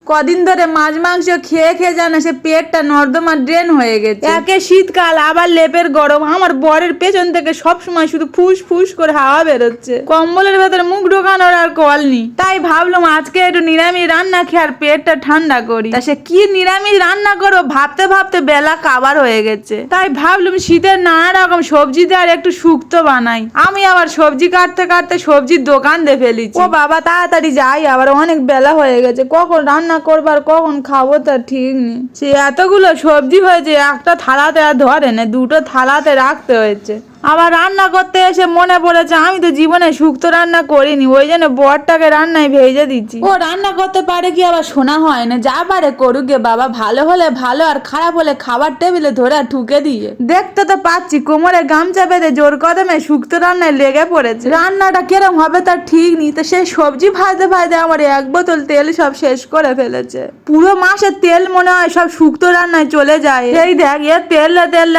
কদিন ধরে মাছ মাংস খেয়ে খেয়ে জানে সে পেটটা নর্দমা ড্রেন হয়ে গেছে। একে শীতকাল আবার লেপের গরম, আমার বরের পেছন থেকে সব সময় শুধু ফুস ফুস করে হাওয়া বেরোচ্ছে, কম্বলের ভেতরে মুখ ঢোকানোর আর কল নেই। তাই ভাবলাম আজকে একটু নিরামিষ রান্না খেয়ে আর পেটটা ঠান্ডা করি। তা সে কি নিরামিষ রান্না করবো ভাবতে ভাবতে বেলা কাবার হয়ে গেছে। তাই ভাবলাম শীতের নানা রকম সবজি দিয়ে আর একটু শুক্তো বানাই। আমি আবার সবজি কাটতে কাটতে সবজির দোকান দিয়ে ফেলেছি। ও বাবা তাড়াতাড়ি যাই, আবার অনেক বেলা হয়ে গেছে, কখন রান্না করবার কখন খাবো তার ঠিক নেই। সে এতগুলো সবজি হয়েছে একটা থালাতে আর ধরে না, দুটো থালাতে রাখতে হয়েছে। আবার রান্না করতে এসে মনে পড়েছে আমি তো জীবনে শুক্তো রান্না করিনি, ওই জন্য বরটাকে রান্নায় ভেজে দিচ্ছি। ও রান্না করতে পারে কি আবার শোনা হয় না, যা পারে করুক গে বাবা, ভালো হলে ভালো আর খারাপ হলে খাবার টেবিলে ধরে ঠুকে দিয়ে। দেখতে তো পাচ্ছি কোমরে গামছা বেঁধে জোর কদমে শুক্তো রান্নায় লেগে পড়েছে। রান্নাটা কিরম হবে তার ঠিক নেই, তো সেই সবজি ভাজতে ভাজতে আমার এক বোতল তেল সব শেষ করে ফেলেছে। পুরো মাসের তেল মনে হয় সব শুক্তো রান্নায় চলে যায়। এই দেখ এ তেল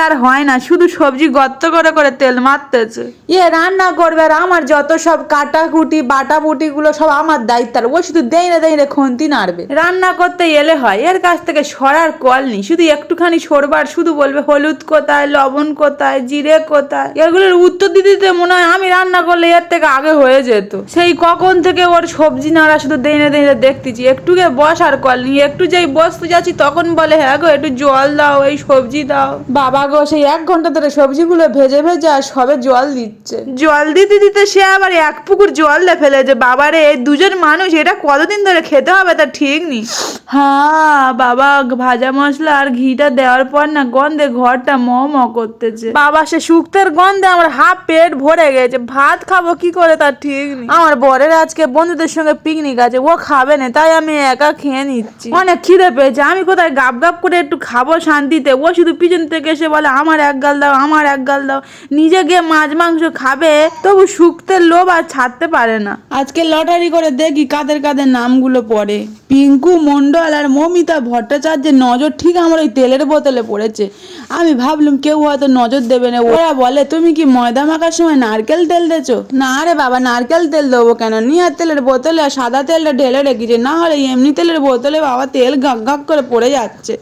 আর হয় না, শুধু সবজি গর্ত করে করে তেল মারতেছে। রান্না করবে আর আমার যত সব কাটাকুটি বাটাবুটি গুলো সব আমার দায়িত্ব, ও শুধু দেই খন্তি নাড়বে। রান্না করতে এলে হয় এর কাছ থেকে সরার কল নেই, শুধু একটুখানি সরবার, শুধু বলবে হলুদ কোথায়, লবণ কোথায়, জিরে কোথায়, এগুলোর উত্তর দিতে মনে হয় আমি রান্না করলে এর থেকে আগে হয়ে যেত। সেই কখন থেকে ওর সবজি নাড়া শুধু দেই দেখতেছি, একটুকে বসার কল নেই। একটু যেই বসতে যাচ্ছি তখন বলে হ্যাঁ গো একটু জল দাও, এই সবজি দাও। বাবা গো সেই 1 ঘন্টা ধরে সবজিগুলো ভেজে ভেজে আর সবে জল দিচ্ছে। জল দিতে দিতে সে আবার 1 পুকুর জল দিয়ে ফেলেছে। বাবারে এই দুজন মানুষ এটা কতদিন ধরে খেতে হবে তা ঠিক নেই। হ্যাঁ বাবা ভাজা মশলা আর ঘিটা দেওয়ার পর না গন্ধে ঘরটা ম করতেছে। বাবা সে শুক্তের গন্ধে আমার হাফ পেট ভরে গেছে, ভাত খাবো কি করে তার ঠিক নেই। আমার বরের আজকে বন্ধুদের সঙ্গে পিকনিক আছে, ও খাবে না, তাই আমি একা খেয়ে নিচ্ছি। অনেক খিদে পেয়েছে, আমি কোথায় গাপ গাপ করে একটু খাবো শান্তিতে, ও শুধু পিছন থেকে এসে বলে আমার 1 গাল দাও, আমার 1 গাল দাও। নিজে গিয়ে মাছ মাংস খাবে তবু শুক্তের লোভ আর ছাড়তে পারে না। আজকে লটারি করে দেখি কাদের কাদের নামগুলো পড়ে। পিঙ্কু মন্ডল আর মমিতা ভট্টাচার্যের নজর ঠিক আমার ওই তেলের বোতলে পড়েছে। আমি ভাবলাম কেউ হয়তো নজর দেবে না। ওরা বলে তুমি কি ময়দা মাখার সময় নারকেল তেল দিয়েছো? না রে বাবা নারকেল তেল দেবো কেন, নিয়ার তেলের বোতলে আর সাদা তেলটা ঢেলে রেখেছে, না হলে এমনি তেলের বোতলে বাবা তেল গাক গাক করে পড়ে যাচ্ছে।